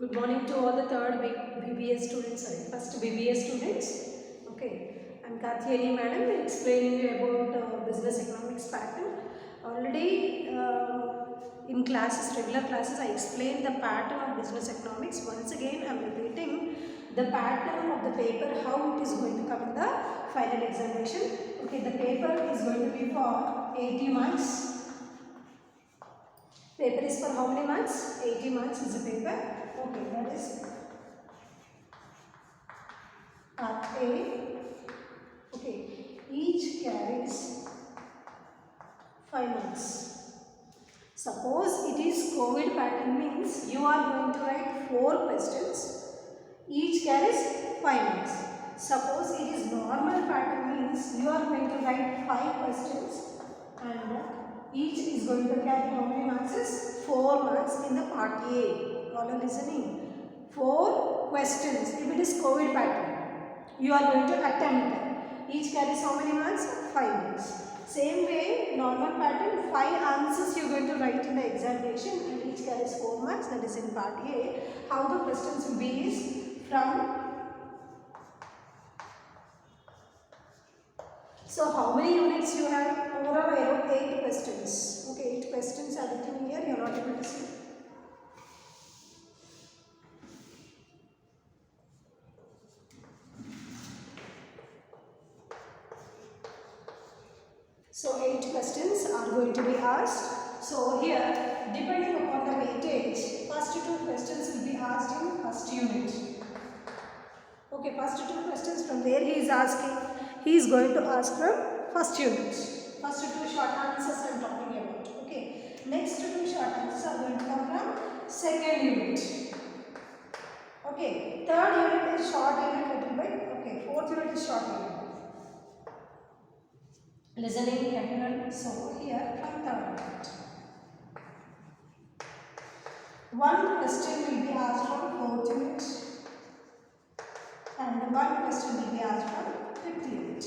Good morning to all the third BBA students, first BBA students. Okay, I'm Kathyani madam explaining you about business economics pattern. Already in classes, regular classes, I explained the pattern of business economics. Once again, I'm repeating the pattern of the paper, how it is going to come in the final examination. Okay, the paper is going to be for 80 marks. Paper is for how many marks? 80 marks is the paper. Okay, that is part A. Okay, each carries 5 marks. Suppose it is COVID pattern means you are going to write 4 questions. Each carries 5 marks. Suppose it is normal pattern means you are going to write 5 questions and each is going to carry how many marks? 4 marks in the part A. All are listening. 4 questions. If it is COVID pattern, you are going to attempt. Each carries how many marks? 5 marks. Same way, normal pattern, 5 answers you are going to write in the examination and each carries 4 marks. That is in part A. How the questions will be is from. So how many units you have? Overall I wrote 8 questions. Okay, 8 questions are written here. You are not able to see. So 8 questions are going to be asked. So here, depending upon the weightage, first 2 questions will be asked in first unit. Okay, first 2 questions from where he is asking, he is going to ask from first unit. First 2 short answers I am talking about. Okay, next 2 short answers are going to come from second unit. Okay, third unit is short unit little bit. Okay, fourth unit is short unit. Listening everyone. So here from third unit. One question will be asked from fourth unit and one question will be asked from fifth unit.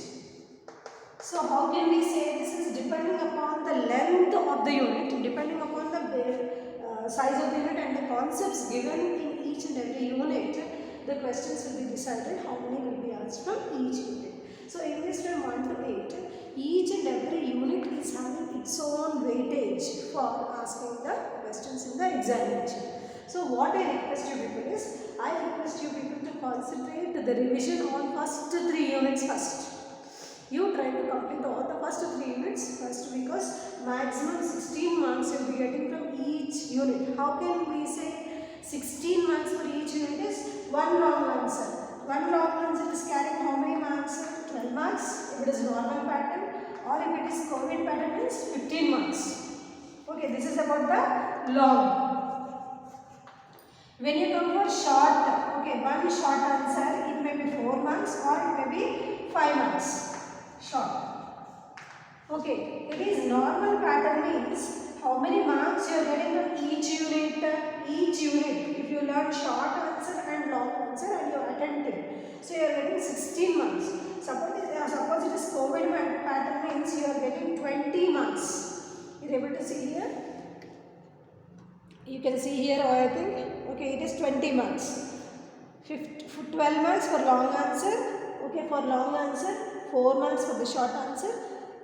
So how can we say this is depending upon the length of the unit, depending upon the size of the unit and the concepts given in each and every unit, the questions will be decided how many will be asked from each unit. So in this from 1 to 8, each and every unit is having its own weightage for asking the questions in the examination. So what I request you people is, I request you people to concentrate the revision on first 3 units first. You try to complete all the first 3 units first because maximum 16 marks you will be getting from each unit. How can we say 16 marks for each unit is one long answer. One long answer is carrying how many marks? 12 marks if it is normal pattern, or if it is COVID pattern means 15 marks. Okay, this is about the long. When you come for short, okay, one short answer, it may be 4 marks or it may be 5 marks. Short. Okay, it is normal pattern means how many marks you are getting from each unit. Each unit, if you learn short answer and long answer and you are attempting, so you are getting 16 marks. Suppose it is COVID pattern means you are getting 20 marks. You are able to see here? You can see here, I think. Okay, it is 20 marks. 12 marks for long answer. Okay, for long answer, 4 marks for the short answer.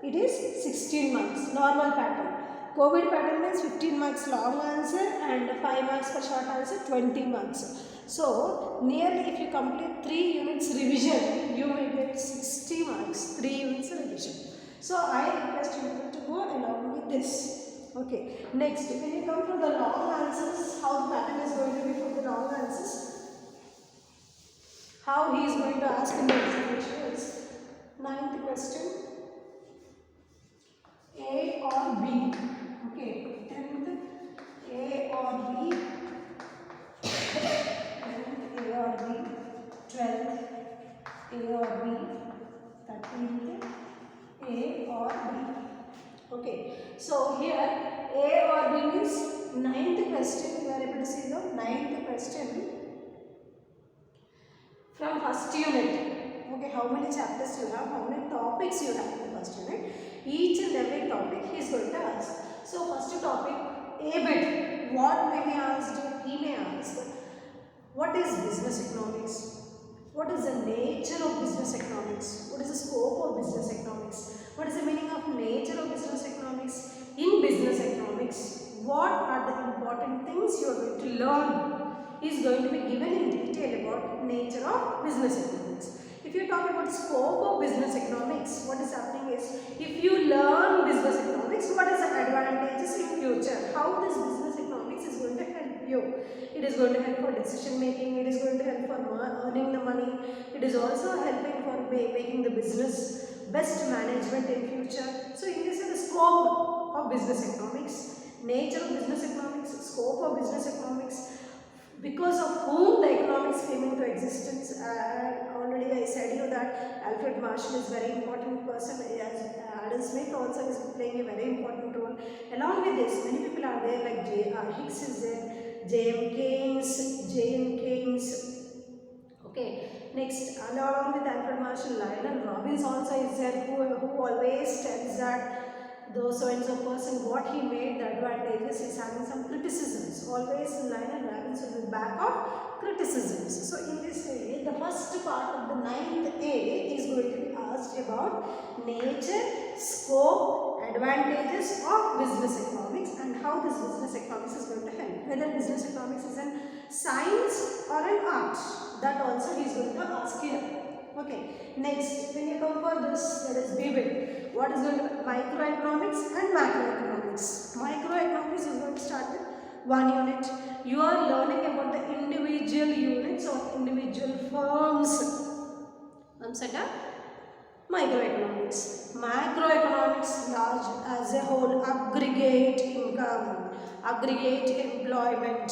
It is 16 marks, normal pattern. COVID pattern means 15 marks long answer and 5 marks for short answer, 20 marks. So, nearly if you complete 3 units revision, you will get 60 marks, 3 units revision. So, I request you to go along with this. Okay, next, when you come to the long answers, how the pattern is going to be for the long answers. How he is going to ask in the examination is 9th question, A or B. Okay, 10th, A or B, 11th, A or B, 12th, A or B, 13th, A or B. Okay, so here A or B means 9th question. You are able to see the 9th question from first unit. Okay, how many chapters you have, how many topics you have in the first unit. Each and every topic he is going to ask. So first topic, A bit, what may be asked, he may ask. What is business economics? What is the nature of business economics? What is the scope of business economics? What is the meaning of nature of business economics? In business economics, what are the important things you are going to learn is going to be given in detail about nature of business economics. If you talk about scope of business economics, what is happening is, if you learn business economics, what is the advantages in future? How this business economics is going to help you? It is going to help for decision making, it is going to help for earning the money, it is also helping for making the business best management in future. So in this is the scope of business economics, nature of business economics, scope of business economics, because of whom the economics came into existence. Already I said you that Alfred Marshall is very important person, as Adam Smith also is playing a very important role. Along with this, many people are there like J.R. Hicks is there, J.M. Keynes. Okay, next along with Alfred Marshall, Lionel Robbins also is there, who always tells that though so and so person, what he made, the advantages, is having some criticisms. Always Lionel Robbins will be back of criticisms. So in this way, the first part of the 9th A is going to be asked about nature, scope, advantages of business economics and how this business economics is going to help. Whether business economics is an science or an art, that also he is going to ask here. Okay, next, when you come for this, let us be with what is going to be microeconomics and macroeconomics. Microeconomics is going to start with one unit. You are learning about the individual units or individual firms. Comes under microeconomics. Macroeconomics, large as a whole, aggregate income, aggregate employment.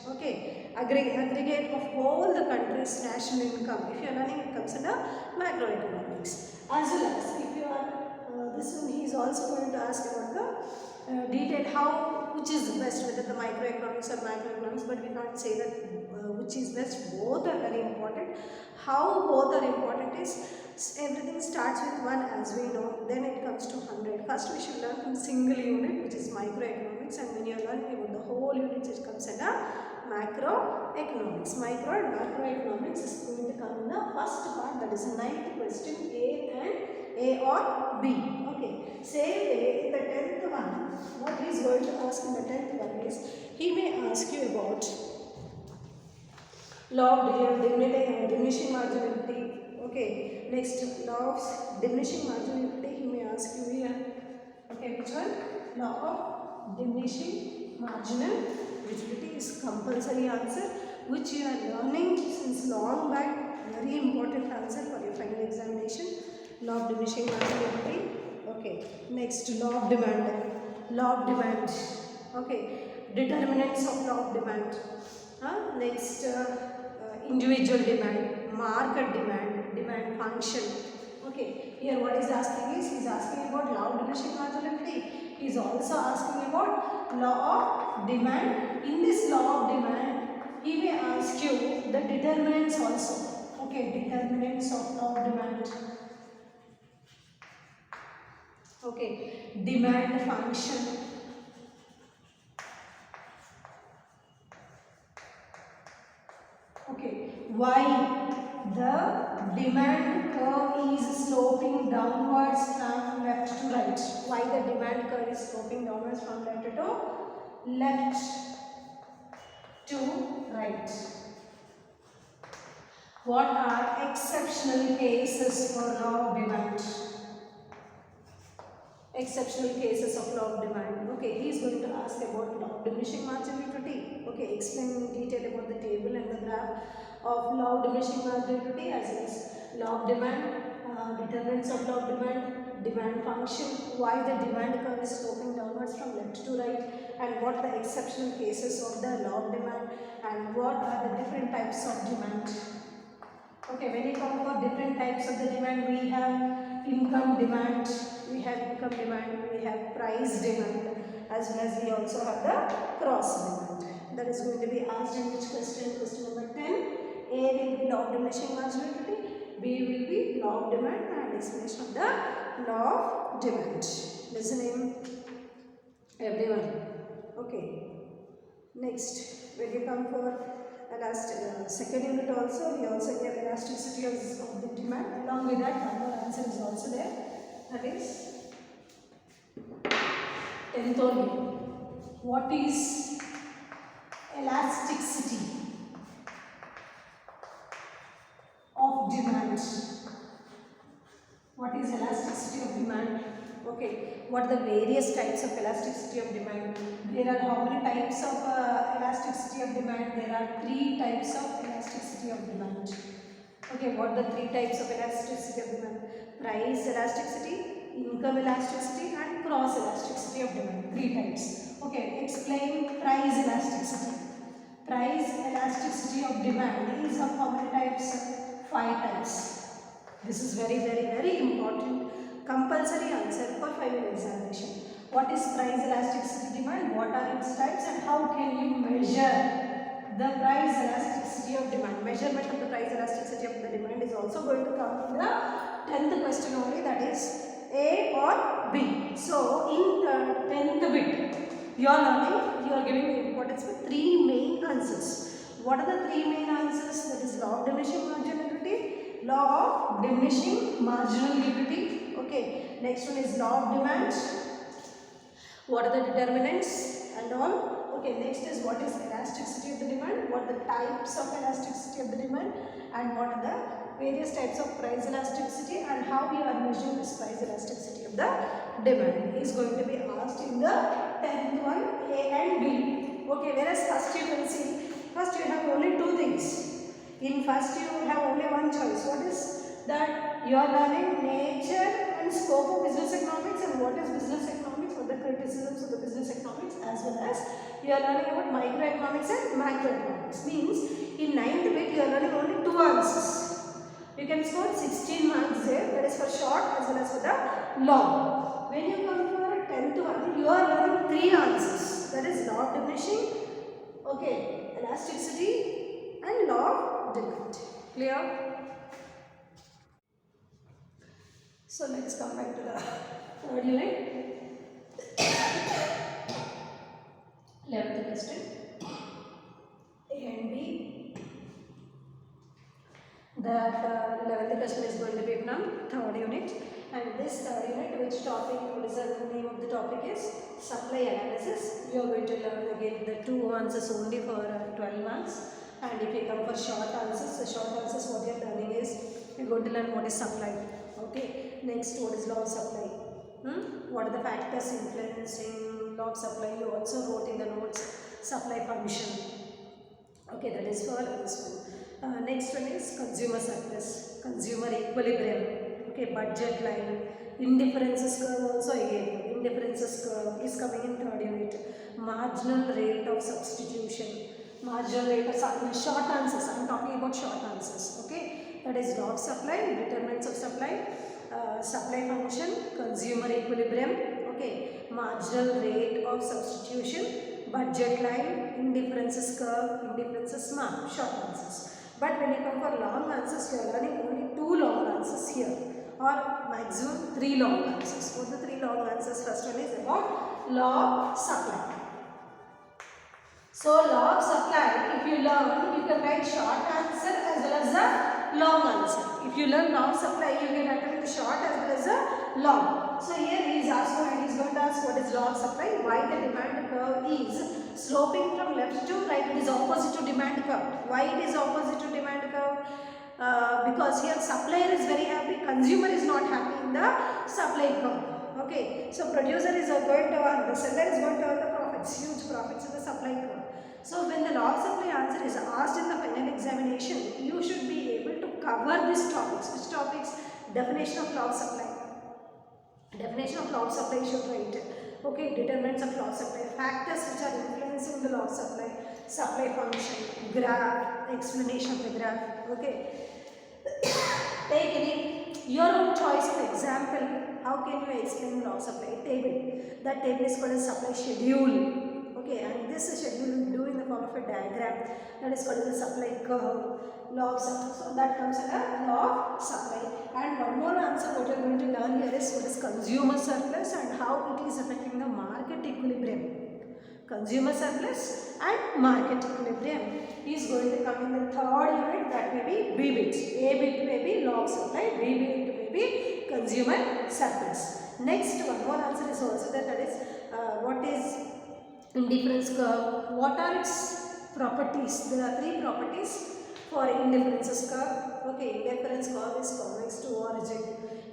Okay. Aggregate of all the country's national income. If you are learning, it comes under macroeconomics. As well as if you are this one, he is also going to ask about the detail how, which is best, whether the microeconomics or macroeconomics, but we can't say that which is best. Both are very important. How both are important is, everything starts with 1, as we know, then it comes to 100. First we should learn from single unit, which is microeconomics, and when you are learning about the whole units, it comes under macroeconomics. Micro and macroeconomics is going to come in the first part, that is the 9th question, A or B. Okay. Same way, in the 10th one, what he is going to ask in the 10th one is, he may ask you about law of diminishing marginality. Okay. Next, law of diminishing marginality, he may ask you here. Okay, which one? Law of diminishing marginality is compulsory answer, which you are learning since long back. Very important answer for your final examination. Law of diminishing marginality. Okay. Next, law of demand. Law of demand. Okay. Determinants of law of demand. Next, individual demand, market demand, demand function. Okay, here what is asking is, he is asking about law of diminishing marginality. He is also asking about law of demand. In this law of demand, he may ask you the determinants also. Okay, determinants of law of demand. Okay, demand function. Okay, why the demand curve is sloping downwards from left to right. Why the demand curve is sloping downwards from left to right. What are exceptional cases for law of demand? Exceptional cases of law of demand. Okay, he is going to ask about law of diminishing marginality. Okay, explain in detail about the table and the graph of law of diminishing marginality, as well as law of demand, determinants of law of demand, demand function, why the demand curve is sloping downwards from left to right, and what the exceptional cases of the law of demand, and what are the different types of demand. Okay, when you come for different types of the demand, we have income demand, we have price demand, as well as we also have the cross demand. That is going to be asked in which question? Question number 10. A will be law of diminishing marginality, B will be law of demand, and explanation of the law of demand. Listening, everyone. Okay. Next, when you come for second unit also, we also get elasticity of the demand. Along with that, one more answer is also there. That is 10th only. What is elasticity of demand? What is elasticity of demand? Okay, what are the various types of elasticity of demand? There are how many types of elasticity of demand? There are 3 types of elasticity of demand. Okay, what are the 3 types of elasticity of demand? Price elasticity, income elasticity and cross elasticity of demand. 3 types. Okay, explain price elasticity. Price elasticity of demand is of how many types? 5 types. This is very important. Compulsory answer for final examination. What is price elasticity demand? What are its types and how can you measure the price elasticity of demand? Measurement of the price elasticity of the demand is also going to come in the 10th question only, that is A or B. So in the 10th bit, you are learning, you are giving the importance for 3 main answers. What are the 3 main answers? That is law of diminishing marginal utility, law of diminishing marginal utility. Okay, next one is law of demand. What are the determinants and all? Okay, next is what is elasticity of the demand, what are the types of elasticity of the demand, and what are the various types of price elasticity and how we are measuring this price elasticity of the demand is going to be asked in the 10th one, A and B. Okay, whereas first you can see, first you have only 2 things. In first you have only one choice. What is that? You are learning nature and scope of business economics and what is business economics, what the criticisms of the business economics, as well as you are learning about microeconomics and macroeconomics. Means in 9th bit you are learning only 2 answers. You can score 16 marks there, that is for short as well as for the long. When you come for 10th one, you are learning 3 answers, that is law of diminishing, okay, elasticity and law of demand. Clear? So let's come back to the third unit. 11th question. A and B. That 11th question is going to be from third unit, and this third unit, which topic, what is the name of the topic is supply analysis. You are going to learn again the 2 answers only for 12 marks, and if you come for short answers, the short answers what you are learning is you are going to learn what is supply. Okay, next what is law of supply, what are the factors influencing law of supply. You also wrote in the notes supply function. Okay, that is for this one. Next one is consumer surplus, consumer equilibrium, okay, budget line, indifferences curve also again, indifferences curve is coming in third unit, marginal rate of substitution, marginal rate of short answers, I am talking about short answers, okay, that is law of supply, determinants of supply, supply function, consumer equilibrium, okay, marginal rate of substitution, budget line, indifferences curve, indifferences mark, short answers. But when you come for long answers, you are learning only 2 long answers here, or maximum 3 long answers. What are the 3 long answers? First one is about law of supply. So law of supply, if you learn, you can write short answer as well as the long answer. If you learn law of supply, you can attempt the short as well as the long. So here he is asking, and he is going to ask what is law of supply, why the demand curve is sloping from left to right, it is opposite to demand curve. Why it is opposite to demand curve? Because here supplier is very happy, consumer is not happy in the supply curve. Okay, so producer is going to earn, the seller is going to earn the profits, huge profits in the supply curve. So when the law of supply answer is asked in the final examination, you should be able to cover these topics. Which topics? Definition of law of supply. Definition of law of supply you should write. Okay, determinants of law of supply, factors which are influencing the law of supply, supply function, graph, explanation of the graph. Okay. Take any your own choice of example. How can you explain law of supply? Table. That table is called a supply schedule. Okay, and this schedule we do in the form of a diagram. That is called the supply curve. Law of supply. So that comes under law of supply. And one more answer what you are going to learn here is what is consumer surplus and how it is affecting the market equilibrium. consumer surplus and market equilibrium is going to come in the third unit, that may be B bit. A bit may be log supply, B bit may be consumer surplus. Next one more answer is also there, that is what is indifference curve, what are its properties. There are three properties for indifferences curve. Okay, indifference curve is convex to origin,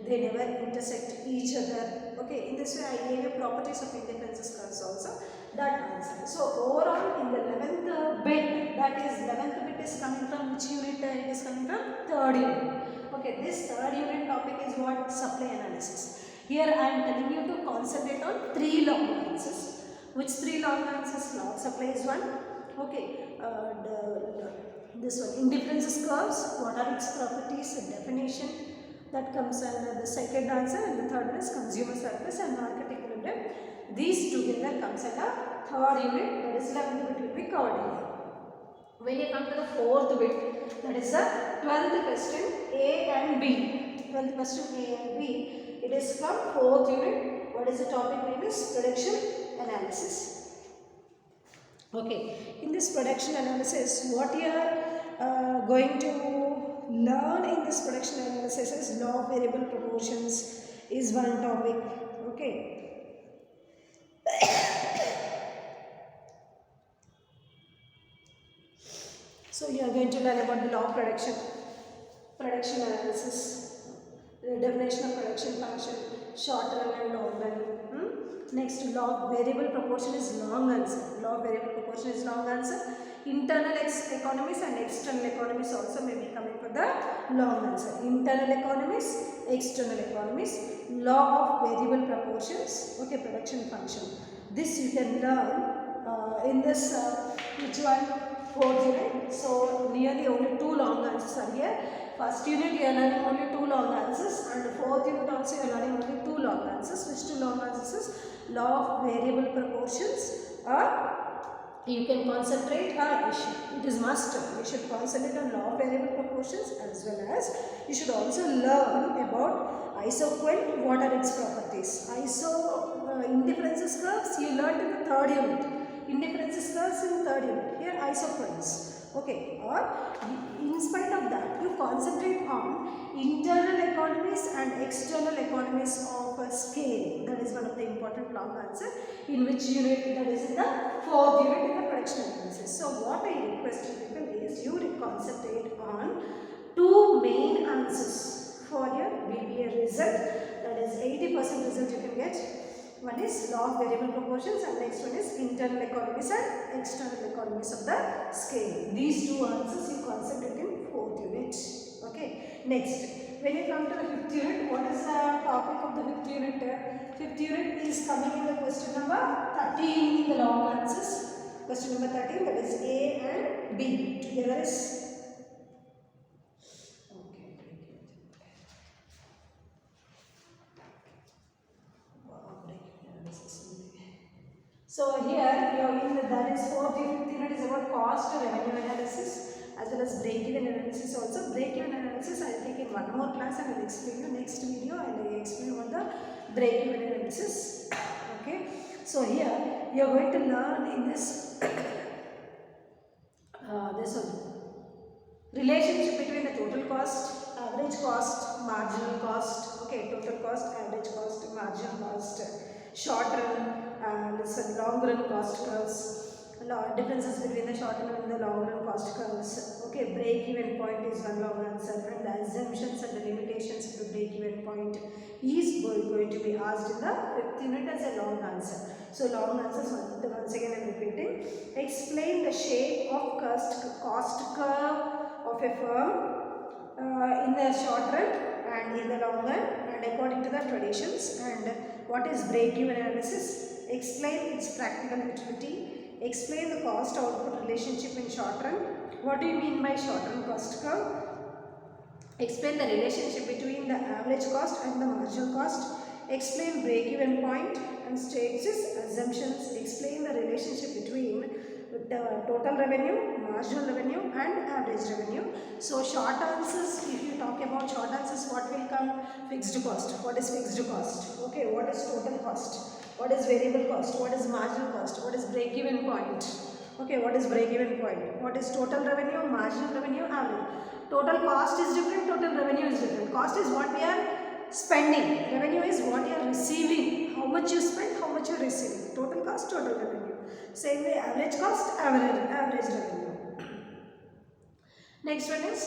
they never intersect each other. Okay, in this way I gave you properties of indifferences curves also, that answer. So overall in the 11th bit, that is 11th bit is coming from which unit? It is coming from third unit. Okay, this third unit topic is what? Supply analysis. Here I am telling you to concentrate on three long answers. Which three long answers? Log supply is one. Okay, this one, indifferences curves, what are its properties, definition, that comes under the second answer, and the third one is consumer surplus and market equilibrium. These together comes under third unit, that is 11th bit will be covered here. When you come to the fourth bit, that is the 12th question, A and B. 12th question A and B, it is from fourth unit. What is the topic name is production analysis. Okay, in this production analysis, what you are going to learn in this production analysis is law of variable proportions is one topic. Okay. So you are going to learn about the law of production analysis, the definition of production function, short run and long run. Next, law of variable proportion is long answer. Law of variable proportion is long answer. Internal economies and external economies also may be coming for the long answer. Internal economies, external economies, law of variable proportions, okay, production function. This you can learn in this, which one? Fourth unit. So nearly only two long answers are here. First unit you are learning only two long answers, and fourth unit also you are learning only two long answers. Which two long answers is law of variable proportions, or you can concentrate, it is must, you should concentrate on law of variable proportions, as well as you should also learn about isoquant, what are its properties. Indifferences curves you learned in the third unit. Indifferences curves in third unit. Here isoquants. Okay, or in spite of that, you concentrate on internal economies and external economies of a scale. That is one of the important long answer. In which unit? That is in the fourth unit in the production analysis. So what I request you people is you concentrate on two main answers for your BBA result. That is 80% result you can get. One is law of variable proportions and next one is internal economies and external economies of the scale. These two answers you concentrate in fourth unit. Okay. Next, when you come to the fifth unit, what is the topic of the fifth unit? Fifth unit is coming in the question number 13 in the long answers. Question number 13, that is A and B. Together is so here you are in the, that is fourth fifth unit is about cost revenue analysis as well as break-even analysis also. Break-even analysis I will take in one more class and I will explain you next video. I will explain on the break-even analysis. Okay. So here you are going to learn in this this one, relationship between the total cost, average cost, marginal cost. Okay, total cost, average cost, marginal cost, short run, long run cost curves, differences between the short run and the long run cost curves. Okay, break even point is one long answer, and the assumptions and the limitations of the break even point is going to be asked in the fifth unit as a long answer. So long answers once again I am repeating. Explain the shape of cost curve of a firm in the short run and in the long run and according to the traditions, and what is break-even analysis. Explain its practical utility. Explain the cost output relationship in short run. What do you mean by short run cost curve? Explain the relationship between the average cost and the marginal cost. Explain break-even point and states its assumptions. Explain the relationship between the total revenue, marginal revenue and average revenue. So short answers, if you talk about short answers, what will come? Fixed cost. What is fixed cost? Okay, what is total cost? what is variable cost, what is marginal cost, what is break even point. Okay, what is break even point, what is total revenue, marginal revenue, average. Total cost is different, total revenue is different. Cost is what we are spending, revenue is what you are receiving, how much you spend, how much you are receiving. Total cost, total revenue. Same way, average cost, average revenue. Next one is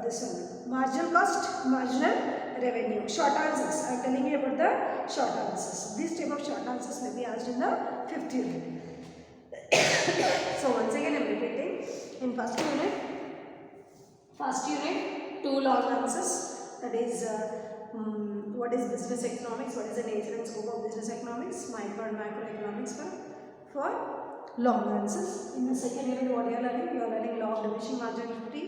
this one, marginal cost, marginal revenue. Short answers, I am telling you about the short answers. This type of short answers may be asked in the 5th unit. So once again I am repeating, in first unit 2 long answers, that is what is business economics, what is the nature and scope of business economics, micro and macroeconomics for long answers. In the second unit, what you are learning? You are learning law of diminishing marginality.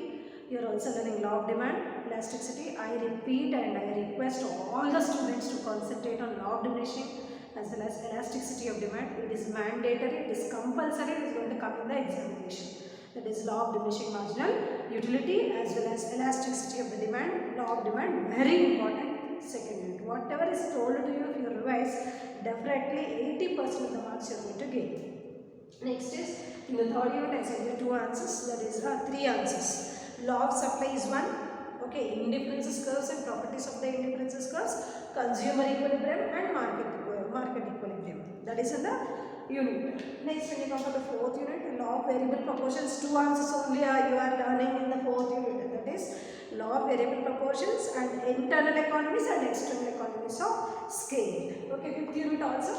You are also learning law of demand, elasticity. I repeat and I request all the students to concentrate on law of diminishing as well as elasticity of demand. It is mandatory, it is compulsory, it is going to come in the examination. That is law of diminishing marginal utility as well as elasticity of the demand. Law of demand, very important. Second unit. Whatever is told to you, if you revise, definitely 80% of the marks you are going to gain. Next is, in the third unit, I said you 2 answers, that is 3 answers. Law of supply is 1. Okay, indifferences curves and properties of the indifferences curves, consumer equilibrium and market equilibrium. That is in the unit. Next, when you come to the 4th unit, law of variable proportions, 2 answers only you are learning in the 4th unit. That is law of variable proportions and internal economies and external economies of scale. Okay, 5th unit also,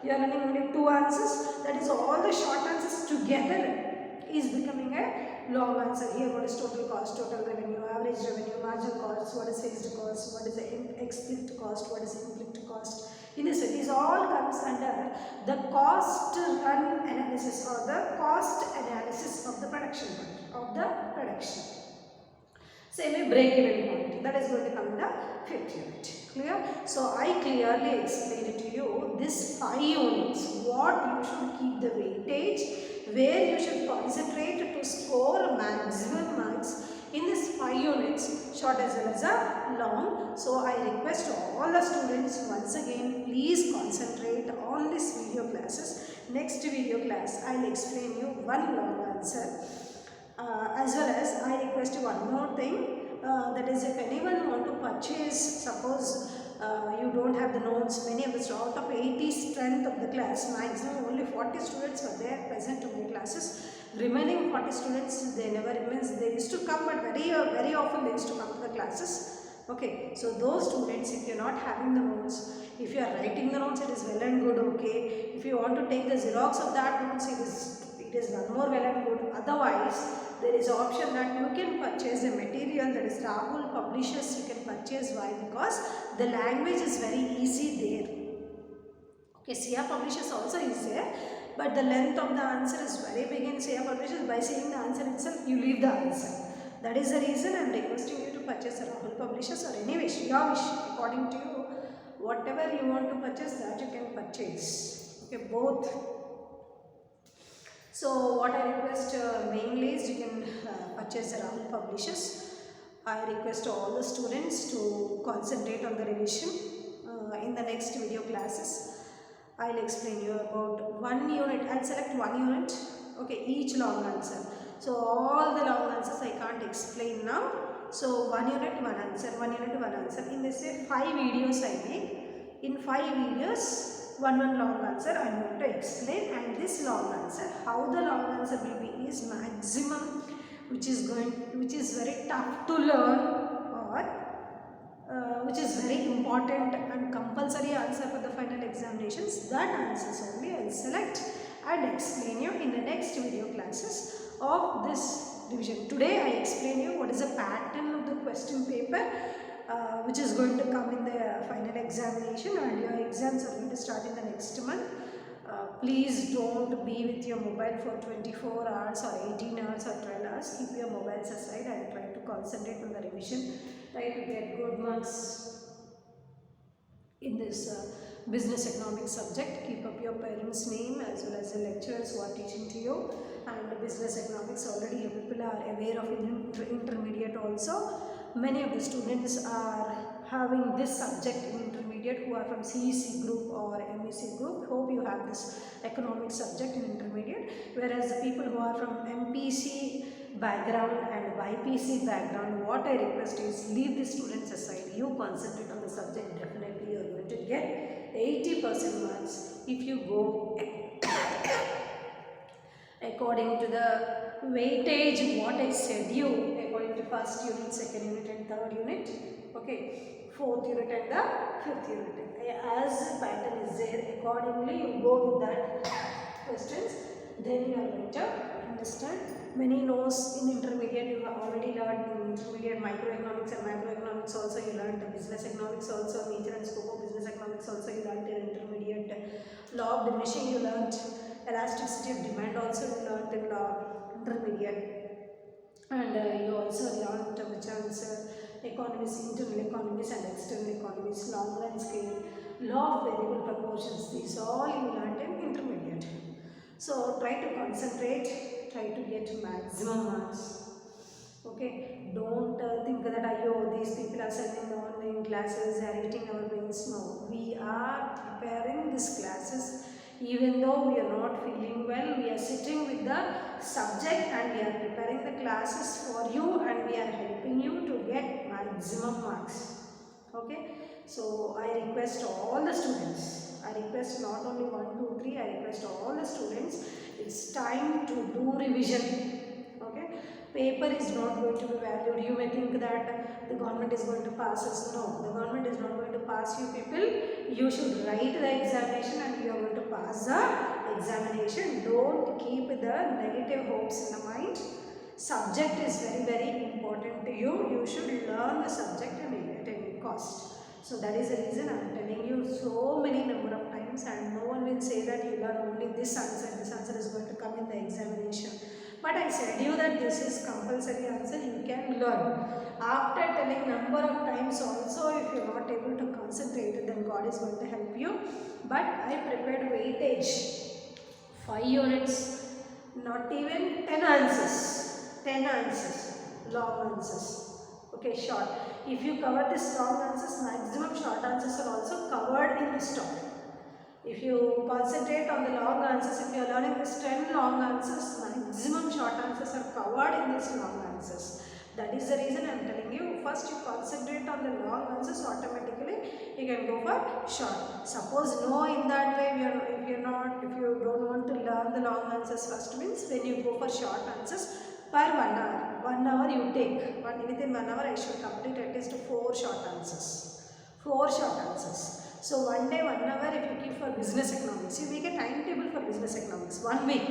you are learning only 2 answers. That is all the short answers together is becoming a long answer. Here, what is total cost, total revenue, average revenue, marginal cost, what is fixed cost, what is the explicit cost, what is implicit cost. In this way, this all comes under the cost run analysis or the cost analysis of the production part, Same way, break even point, that is going to come in the 5th unit. Clear? So I clearly explained to you this 5 units, what you should keep the weightage, where you should concentrate to score maximum marks in this 5 units, short as well as a long. So I request all the students once again, please concentrate on this video classes. Next video class, I will explain you one long answer. As well as I request you one more thing, that is, if anyone want to purchase, suppose you don't have the notes, many of the out of 80 strength of the class, maximum only 40 students were there present to my classes. Remaining 40 students, they never means they used to come, but very often they used to come to the classes. Okay, so those students, if you are not having the notes, if you are writing the notes, it is well and good. Okay, if you want to take the Xerox of that notes, it is one more well and good. Otherwise, there is option that you can purchase a material, that is Rahul Publishers, you can purchase. Why? Because the language is very easy there. Okay, Sia Publishers also is there, but the length of the answer is very big in Sia Publishers. By seeing the answer itself, you leave the answer. That is the reason I am requesting you to purchase a Rahul Publishers, or any wish, your wish, according to you, whatever you want to purchase, that you can purchase. Okay, both. So what I request mainly is you can purchase the Rahul Publishers. I request all the students to concentrate on the revision. In the next video classes, I will explain you about one unit. I will select one unit, okay, each long answer. So all the long answers I can't explain now. So one unit, one answer, one unit, one answer. In this way, 5 videos I make. In 5 videos, one long answer I am going to explain, and this long answer, how the long answer will be is maximum, which is very tough to learn, or which is very important and compulsory answer for the final examinations. That answers only I will select and explain you in the next video classes of this division. Today I explain you what is the pattern of the question paper, which is going to come in the final examination, and your exams are going to start in the next month. Please don't be with your mobile for 24 hours or 18 hours or 12 hours. Keep your mobiles aside and try to concentrate on the revision. Try to get good marks in this business economics subject. Keep up your parents' name as well as the lecturers who are teaching to you. And business economics, already you people are aware of intermediate also. Many of the students are having this subject in intermediate intermediate who are from CEC group or MEC group. Hope you have this economics subject in intermediate. Whereas the people who are from MPC background and YPC background, what I request is leave the students aside. You concentrate on the subject. Definitely you are going to get 80% marks if you go according to the weightage what I said you, according to first unit, second unit and third unit, okay, fourth unit and the fifth unit. As the pattern is there, accordingly you go with that questions, then you are going to understand. Many knows in intermediate you have already learned in intermediate microeconomics and macroeconomics also you learned, the business economics also, nature and scope of business economics also you learned in intermediate, law of diminishing you learned, elasticity of demand also you learned in intermediate, and you also learned which answer economies, internal economies and external economies, long run scale, law of variable proportions, these all you learned in intermediate. So try to concentrate, try to get maximum marks. Okay, don't think that these people are sending online classes, they are eating our brains. No, we are preparing these classes. Even though we are not feeling well, we are sitting with the subject and we are preparing the classes for you and we are helping you to get maximum marks. Okay, so I request all the students, I request not only 1, 2, 3, I request all the students, it's time to do revision. Okay, paper is not going to be valued. You may think that the government is going to pass us. No, the government is not going to pass you people. You should write the examination and you are going to pass the examination. Don't keep the negative hopes in the mind. Subject is very, very important to you. You should learn the subject at any cost. So that is the reason I am telling you so many number of times, and no one will say that you learn only this answer is going to come in the examination. But I said you that this is compulsory answer, you can learn. After telling number of times also, if you are not able to concentrate, then God is going to help you. But I prepared weightage, 5 units, not even 10 answers, long answers. Okay, short. If you cover this long answers, maximum short answers are also covered in this topic. If you concentrate on the long answers, if you are learning this 10 long answers, maximum short answers are covered in these long answers. That is the reason I am telling you, first you concentrate on the long answers, automatically you can go for short. Suppose no, in that way, if you don't want to learn the long answers first, means when you go for short answers, per 1 hour. 1 hour you take. Within 1 hour I should complete at least 4 short answers. 4 short answers. So 1 day, 1 hour if you keep for business economics. You make a timetable for business economics. 1 week.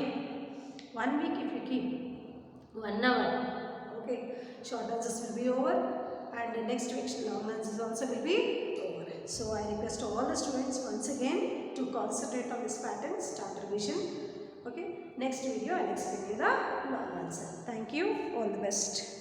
1 week if you keep 1 hour. Okay. Short answers will be over. And the next week long answers also will be over. So I request all the students once again to concentrate on this pattern, start revision. Okay. Next video I will explain you the long answer. Thank you. All the best.